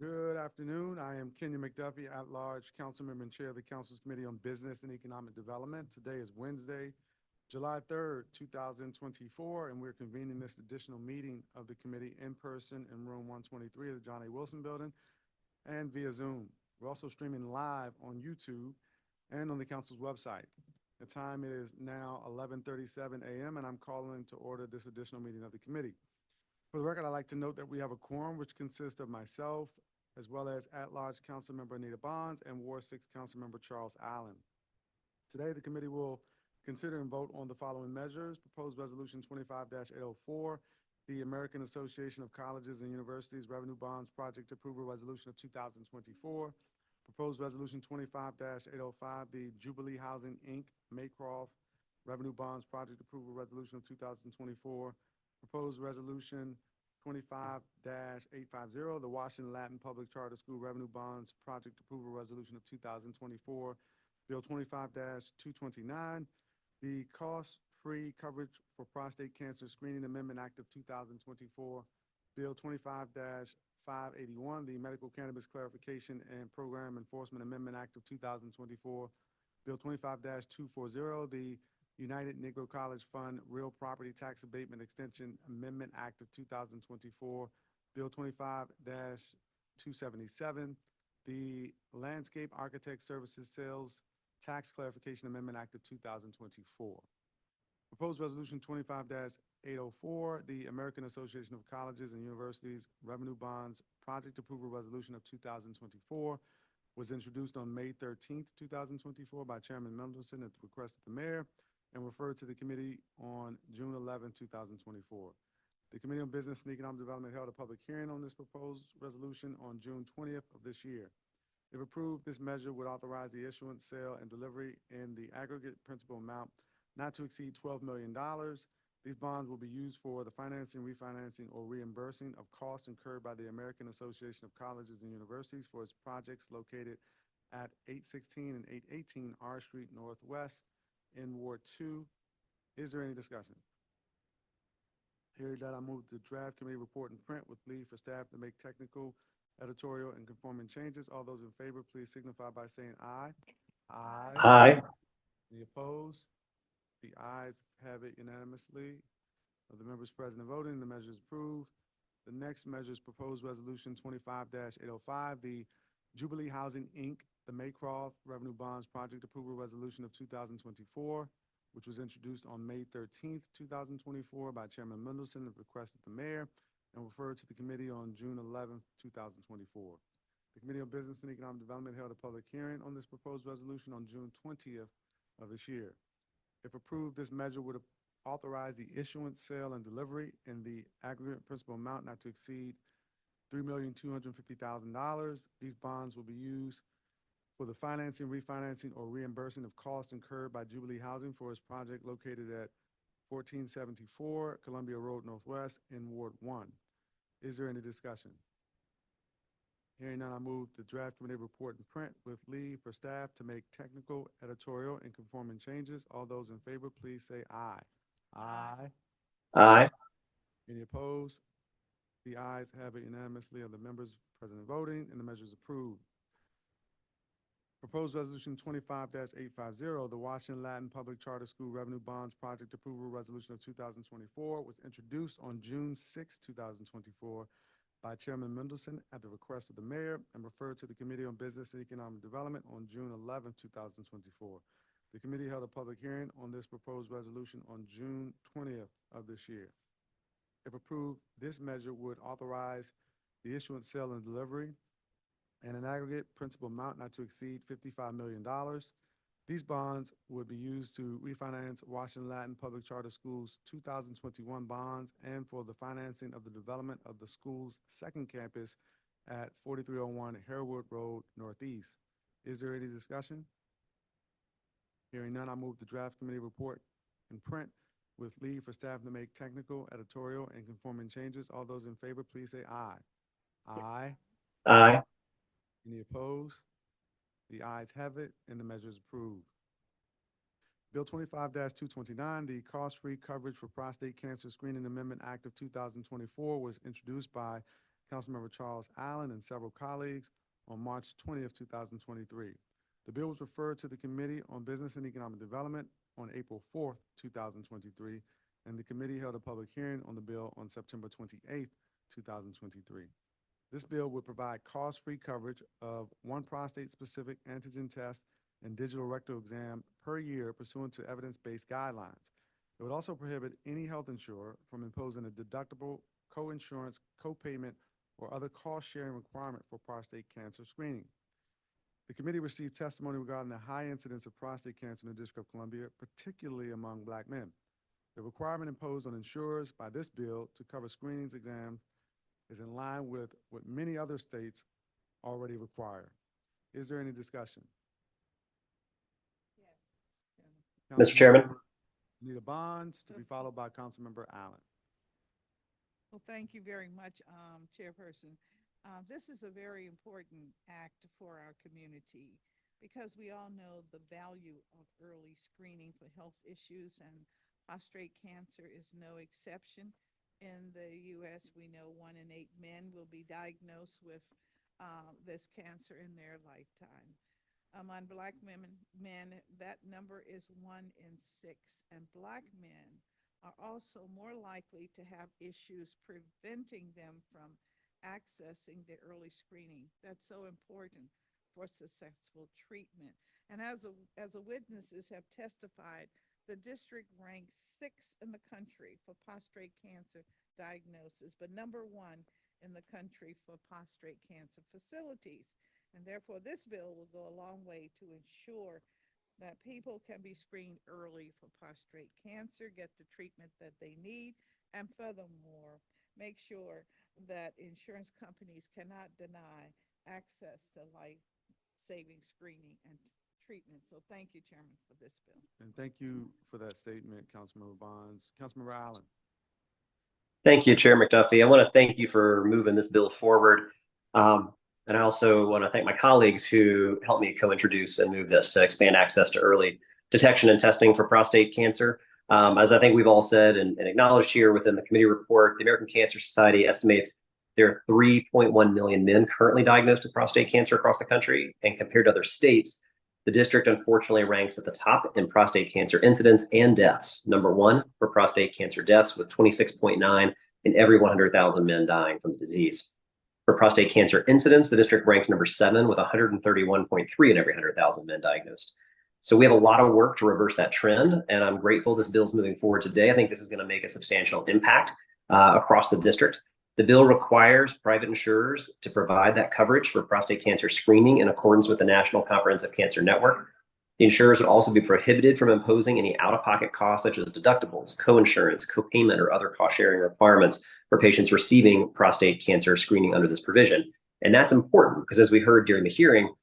Good afternoon. I am Kenya McDuffie, at-large council member and chair of the Council's Committee on Business and Economic Development. Today is Wednesday, July 3rd, 2024, and we're convening this additional meeting of the committee in person in room 123 of the John A. Wilson Building and via Zoom. We're also streaming live on YouTube and on the council's website. The time is now 11:37 a.m., and I'm calling to order this additional meeting of the committee. For the record, I'd like to note that we have a quorum which consists of myself, as well as at-large council member Anita Bonds and Ward 6 council member Charles Allen. Today, the committee will consider and vote on the following measures: proposed resolution 25-804, the American Association of Colleges and Universities Revenue Bonds Project Approval Resolution of 2024, proposed resolution 25-805, the Jubilee Housing Inc. Maycroft Revenue Bonds Project Approval Resolution of 2024, proposed resolution 25-850, the Washington Latin Public Charter School Revenue Bonds Project Approval Resolution of 2024, Bill 25-229, the Cost-Free Coverage for Prostate Cancer Screening Amendment Act of 2024, Bill 25-581, the Medical Cannabis Clarification and Program Enforcement Amendment Act of 2024, Bill 25-240, the United Negro College Fund Real Property Tax Abatement Extension Amendment Act of 2024, Bill 25-277, the Landscape Architect Services Sales Tax Clarification Amendment Act of 2024. Proposed Resolution 25-804, the American Association of Colleges and Universities Revenue Bonds Project Approval Resolution of 2024, was introduced on May 13th, 2024 by Chairman Mendelson at the request of the mayor, and referred to the committee on June 11, 2024. The Committee on Business and Economic Development held a public hearing on this proposed resolution on June 20th of this year. If approved, this measure would authorize the issuance, sale, and delivery in the aggregate principal amount not to exceed $12 million. These bonds will be used for the financing, refinancing, or reimbursing of costs incurred by the American Association of Colleges and Universities for its projects located at 816 and 818 R Street Northwest in Ward 2. Is there any discussion? Hearing that, I move the draft committee report in print with leave for staff to make technical, editorial, and conforming changes. All those in favor, please signify by saying aye. Aye. Aye. Any opposed? The ayes have it unanimously. Of the members present and voting, the measure is approved. The next measure is proposed resolution 25-805, the Jubilee Housing Inc., the Maycroft Revenue Bonds Project Approval Resolution of 2024, which was introduced on May 13th, 2024 by Chairman Mendelson at the request of the mayor and referred to the committee on June 11th, 2024. The Committee on Business and Economic Development held a public hearing on this proposed resolution on June 20th of this year. If approved, this measure would authorize the issuance, sale, and delivery in the aggregate principal amount not to exceed $3,250,000. These bonds will be used for the financing, refinancing, or reimbursing of costs incurred by Jubilee Housing for its project located at 1474 Columbia Road Northwest in Ward 1. Is there any discussion? Hearing none, I move the draft committee report in print with leave for staff to make technical, editorial, and conforming changes. All those in favor, please say aye. Aye. Aye. Any opposed? The ayes have it unanimously of the members present and voting, and the measure is approved. Proposed resolution 25-850, the Washington Latin Public Charter School Revenue Bonds Project Approval Resolution of 2024, was introduced on June 6, 2024 by Chairman Mendelson at the request of the mayor and referred to the Committee on Business and Economic Development on June 11, 2024. The committee held a public hearing on this proposed resolution on June 20th of this year. If approved, this measure would authorize the issuance, sale, and delivery and an aggregate principal amount not to exceed $55 million. These bonds would be used to refinance Washington Latin Public Charter School's 2021 bonds and for the financing of the development of the school's second campus at 4301 Harewood Road Northeast. Is there any discussion? Hearing none, I move the draft committee report in print with leave for staff to make technical, editorial, and conforming changes. All those in favor, please say aye. Aye. Aye. Any opposed? The ayes have it, and the measure is approved. Bill 25-229, the Cost-Free Coverage for Prostate Cancer Screening Amendment Act of 2024, was introduced by Councilmember Charles Allen, and several colleagues on March 20th, 2023. The bill was referred to the Committee on Business and Economic Development on April 4th, 2023, and the committee held a public hearing on the bill on September 28th, 2023. This bill would provide cost-free coverage of one prostate-specific antigen test and digital rectal exam per year pursuant to evidence-based guidelines. It would also prohibit any health insurer from imposing a deductible, co-insurance, co-payment, or other cost-sharing requirement for prostate cancer screening. The committee received testimony regarding the high incidence of prostate cancer in the District of Columbia, particularly among Black men. The requirement imposed on insurers by this bill to cover screenings exams is in line with what many other states already require. Is there any discussion? Mr. Chairman. Anita Bonds, to be followed by Councilmember Allen. Well, thank you very much, Chairperson. This is a very important act for our community because we all know the value of early screening for health issues, and prostate cancer is no exception. In the U.S., we know 1 in 8 men will be diagnosed with this cancer in their lifetime. Among Black men, that number is 1 in 6, and Black men are also more likely to have issues preventing them from accessing the early screening. That's so important for successful treatment. And as witnesses have testified, the district ranks 6th in the country for prostate cancer diagnosis, but number 1 in the country for prostate cancer facilities. And therefore, this bill will go a long way to ensure that people can be screened early for prostate cancer, get the treatment that they need, and furthermore, make sure that insurance companies cannot deny access to life-saving screening and treatment. So thank you, Chairman, for this bill. And thank you for that statement, Councilmember Bonds. Councilmember Allen. Thank you, Chair McDuffie. I want to thank you for moving this bill forward. And I also want to thank my colleagues who helped me co-introduce and move this to expand access to early detection and testing for prostate cancer. As I think we've all said and acknowledged here within the committee report, the American Cancer Society estimates there are 3.1 million men currently diagnosed with prostate cancer across the country. And compared to other states, the district unfortunately ranks at the top in prostate cancer incidence and deaths. Number 1 for prostate cancer deaths with 26.9 in every 100,000 men dying from the disease. For prostate cancer incidence, the district ranks number 7 with 131.3 in every 100,000 men diagnosed. So we have a lot of work to reverse that trend, and I'm grateful this bill is moving forward today. I think this is going to make a substantial impact across the district. The bill requires private insurers to provide that coverage for prostate cancer screening in accordance with the National Comprehensive Cancer Network. The insurers would also be prohibited from imposing any out-of-pocket costs such as deductibles, co-insurance, co-payment, or other cost-sharing requirements for patients receiving prostate cancer screening under this provision. And that's important because, as we heard during the hearing,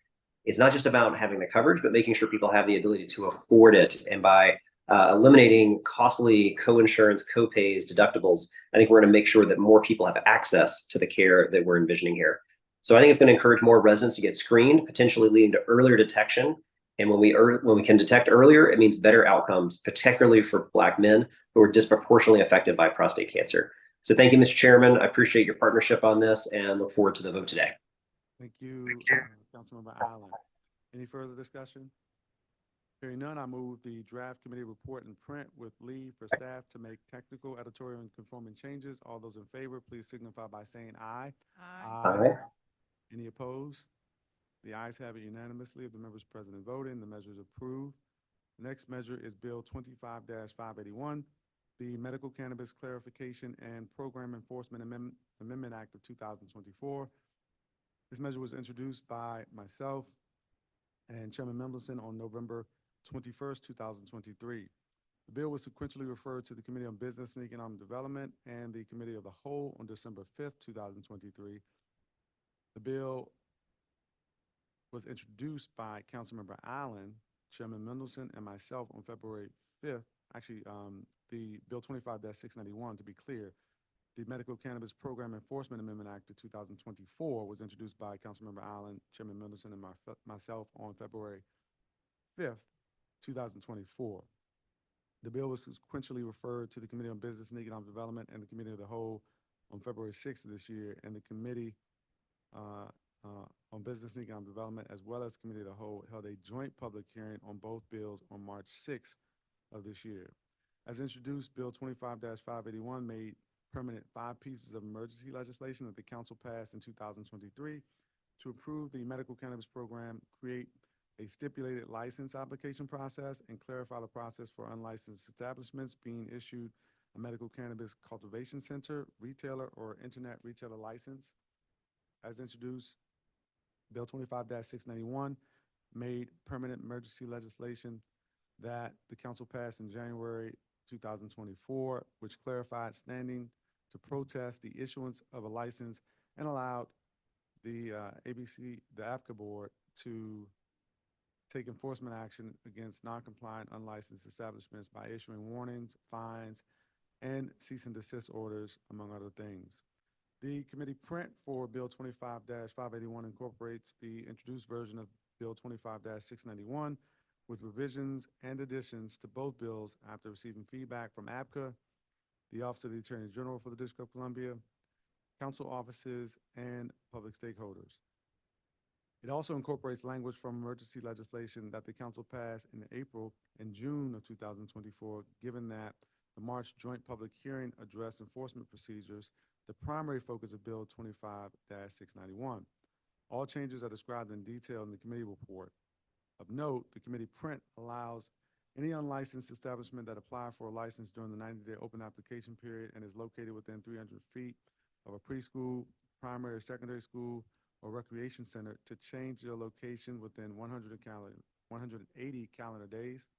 it's not just about having the coverage, but making sure people have the ability to afford it. And by eliminating costly co-insurance, co-pays, deductibles, I think we're going to make sure that more people have access to the care that we're envisioning here. So I think it's going to encourage more residents to get screened, potentially leading to earlier detection. And when we can detect earlier, it means better outcomes, particularly for Black men who are disproportionately affected by prostate cancer. So thank you, Mr. Chairman. I appreciate your partnership on this and look forward to the vote today. Thank you, Councilmember Allen. Any further discussion? Hearing none, I move the draft committee report in print with leave for staff to make technical, editorial, and conforming changes. All those in favor, please signify by saying aye. Aye. Any opposed? The ayes have it unanimously of the members present and voting. The measure is approved. The next measure is Bill 25-581, the Medical Cannabis Clarification and Program Enforcement Amendment Act of 2024. This measure was introduced by myself and Chairman Mendelson on November 21st, 2023. The bill was sequentially referred to the Committee on Business and Economic Development and the Committee of the Whole on December 5th, 2023. The bill was introduced by Councilmember Allen, Chairman Mendelson, and myself on February 5th. Actually, the Bill 25-691, to be clear, the Medical Cannabis Program Enforcement Amendment Act of 2024 was introduced by Councilmember Allen, Chairman Mendelson, and myself on February 5th, 2024. The bill was sequentially referred to the Committee on Business and Economic Development and the Committee of the Whole on February 6th of this year, and the Committee on Business and Economic Development, as well as Committee of the Whole, held a joint public hearing on both bills on March 6th of this year. As introduced, Bill 25-581 made permanent 5 pieces of emergency legislation that the council passed in 2023 to approve the medical cannabis program, create a stipulated license application process, and clarify the process for unlicensed establishments being issued a medical cannabis cultivation center, retailer, or internet retailer license. As introduced, Bill 25-691 made permanent emergency legislation that the council passed in January 2024, which clarified standing to protest the issuance of a license and allowed the the APCA board to take enforcement action against non-compliant unlicensed establishments by issuing warnings, fines, and cease and desist orders, among other things. The committee print for Bill 25-581 incorporates the introduced version of Bill 25-691 with revisions and additions to both bills after receiving feedback from APCA, the Office of the Attorney General for the District of Columbia, council offices, and public stakeholders. It also incorporates language from emergency legislation that the council passed in April and June of 2024, given that the March joint public hearing addressed enforcement procedures, the primary focus of Bill 25-691. All changes are described in detail in the committee report. Of note, the committee print allows any unlicensed establishment that applied for a license during the 90-day open application period and is located within 300 feet of a preschool, primary or secondary school, or recreation center to change their location within 180 calendar days.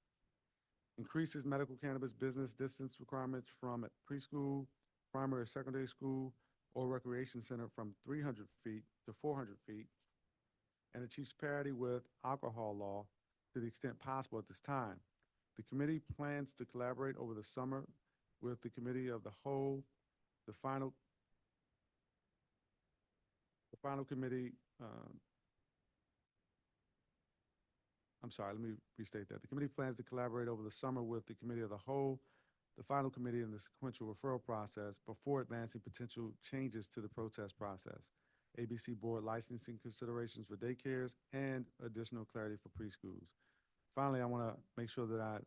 Increases medical cannabis business distance requirements from a preschool, primary or secondary school, or recreation center from 300 feet to 400 feet, and achieves parity with alcohol law to the extent possible at this time. The committee plans to collaborate over the summer with the Committee of the Whole. The final committee, let me restate that. The committee plans to collaborate over the summer with the Committee of the Whole, the final committee in the sequential referral process before advancing potential changes to the protest process, ABC board licensing considerations for daycares, and additional clarity for preschools. Finally, I want to make sure that I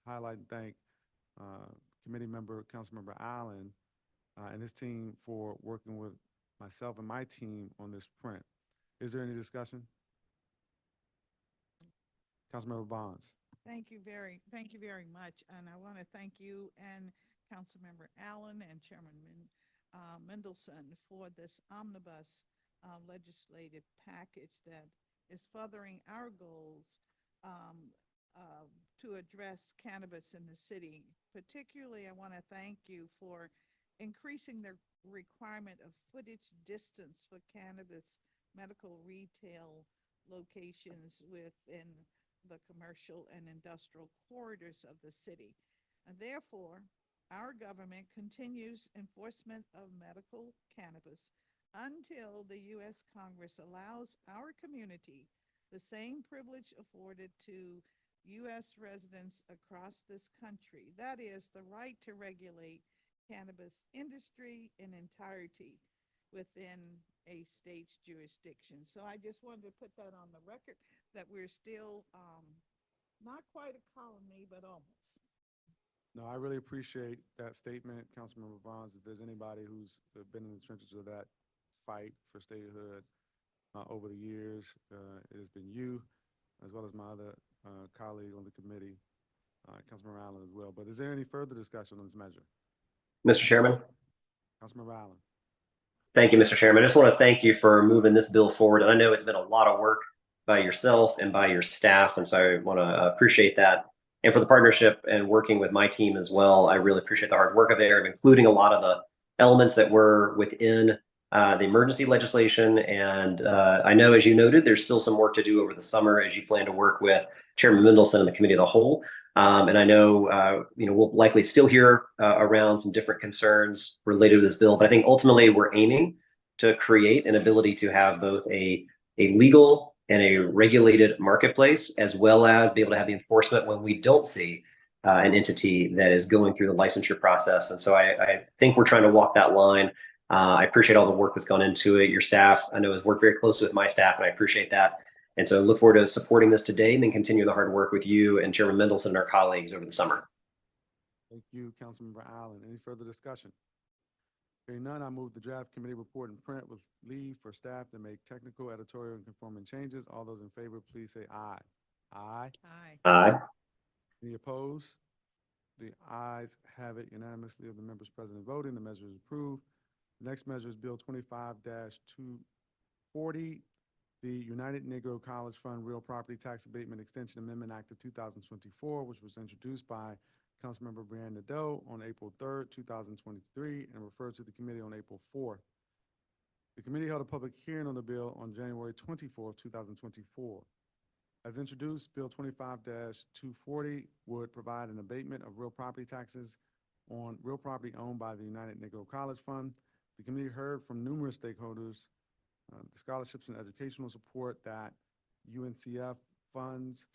highlight and thank committee member, Councilmember Allen, and his team for working with myself and my team on this print. Is there any discussion? Councilmember Bonds. Thank you very much. And I want to thank you and Councilmember Allen and Chairman Mendelson for this omnibus legislative package that is furthering our goals to address cannabis in the city. Particularly, I want to thank you for increasing the requirement of footage distance for cannabis medical retail locations within the commercial and industrial corridors of the city. And therefore, our government continues enforcement of medical cannabis until the U.S. Congress allows our community the same privilege afforded to U.S. residents across this country. That is the right to regulate cannabis industry in entirety within a state's jurisdiction. So I just wanted to put that on the record that we're still not quite a colony, but almost. No, I really appreciate that statement, Councilmember Bonds. If there's anybody who's been in the trenches of that fight for statehood over the years, it has been you, as well as my other colleague on the committee, Councilmember Allen as well. But is there any further discussion on this measure? Mr. Chairman. Councilmember Allen. Thank you, Mr. Chairman. I just want to thank you for moving this bill forward. I know it's been a lot of work by yourself and by your staff, and so I want to appreciate that. And for the partnership and working with my team as well, I really appreciate the hard work of there, including a lot of the elements that were within the emergency legislation. And I know, as you noted, there's still some work to do over the summer as you plan to work with Chairman Mendelson and the Committee of the Whole. And I know, we'll likely still hear around some different concerns related to this bill, but I think ultimately we're aiming to create an ability to have both a legal and a regulated marketplace, as well as be able to have the enforcement when we don't see an entity that is going through the licensure process. And so I think we're trying to walk that line. I appreciate all the work that's gone into it. Your staff, I know, has worked very closely with my staff, and I appreciate that. And so I look forward to supporting this today and then continue the hard work with you and Chairman Mendelson and our colleagues over the summer. Thank you, Councilmember Allen. Any further discussion? Hearing none, I move the draft committee report in print with leave for staff to make technical, editorial, and conforming changes. All those in favor, please say aye. Aye. Aye. Aye. Any opposed? The ayes have it unanimously of the members present and voting. The measure is approved. The next measure is Bill 25-240, the United Negro College Fund Real Property Tax Abatement Extension Amendment Act of 2024, which was introduced by Councilmember Brianne Nadeau on April 3rd, 2023, and referred to the committee on April 4th. The committee held a public hearing on the bill on January 24th, 2024. As introduced, Bill 25-240 would provide an abatement of real property taxes on real property owned by the United Negro College Fund. The committee heard from numerous stakeholders, the scholarships and educational support that UNCF funds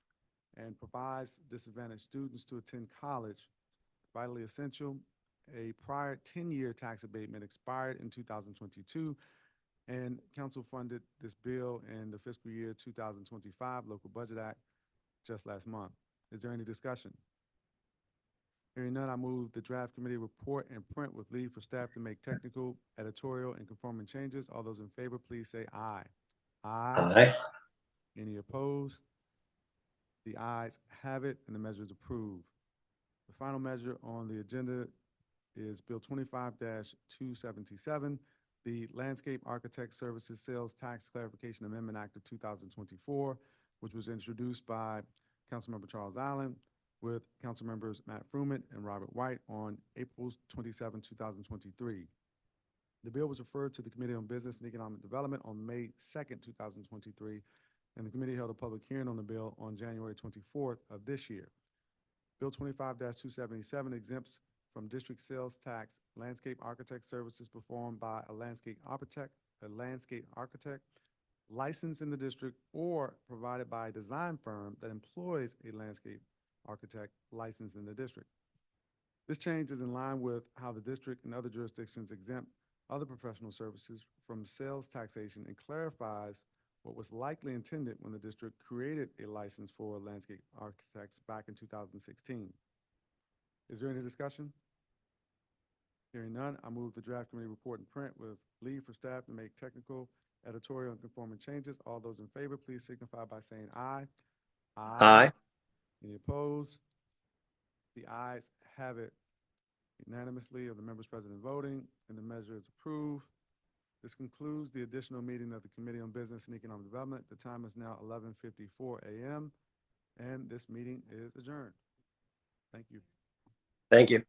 and provides disadvantaged students to attend college, vitally essential. A prior 10-year tax abatement expired in 2022, and council funded this bill in the fiscal year 2025 Local Budget Act just last month. Is there any discussion? Hearing none, I move the draft committee report in print with leave for staff to make technical, editorial, and conforming changes. All those in favor, please say aye. Aye. Any opposed? The ayes have it, and the measure is approved. The final measure on the agenda is Bill 25-277, the Landscape Architect Services Sales Tax Clarification Amendment Act of 2024, which was introduced by Councilmember Charles Allen with Councilmembers Matt Fruman and Robert White on April 27, 2023. The bill was referred to the Committee on Business and Economic Development on May 2nd, 2023, and the committee held a public hearing on the bill on January 24th of this year. Bill 25-277 exempts from district sales tax landscape architect services performed by a landscape architect licensed in the district or provided by a design firm that employs a landscape architect licensed in the district. This change is in line with how the district and other jurisdictions exempt other professional services from sales taxation and clarifies what was likely intended when the district created a license for landscape architects back in 2016. Is there any discussion? Hearing none, I move the draft committee report in print with leave for staff to make technical, editorial, and conforming changes. All those in favor, please signify by saying aye. Aye. Any opposed? The ayes have it unanimously of the members present and voting, and the measure is approved. This concludes the additional meeting of the Committee on Business and Economic Development. The time is now 11:54 a.m., and this meeting is adjourned. Thank you. Thank you.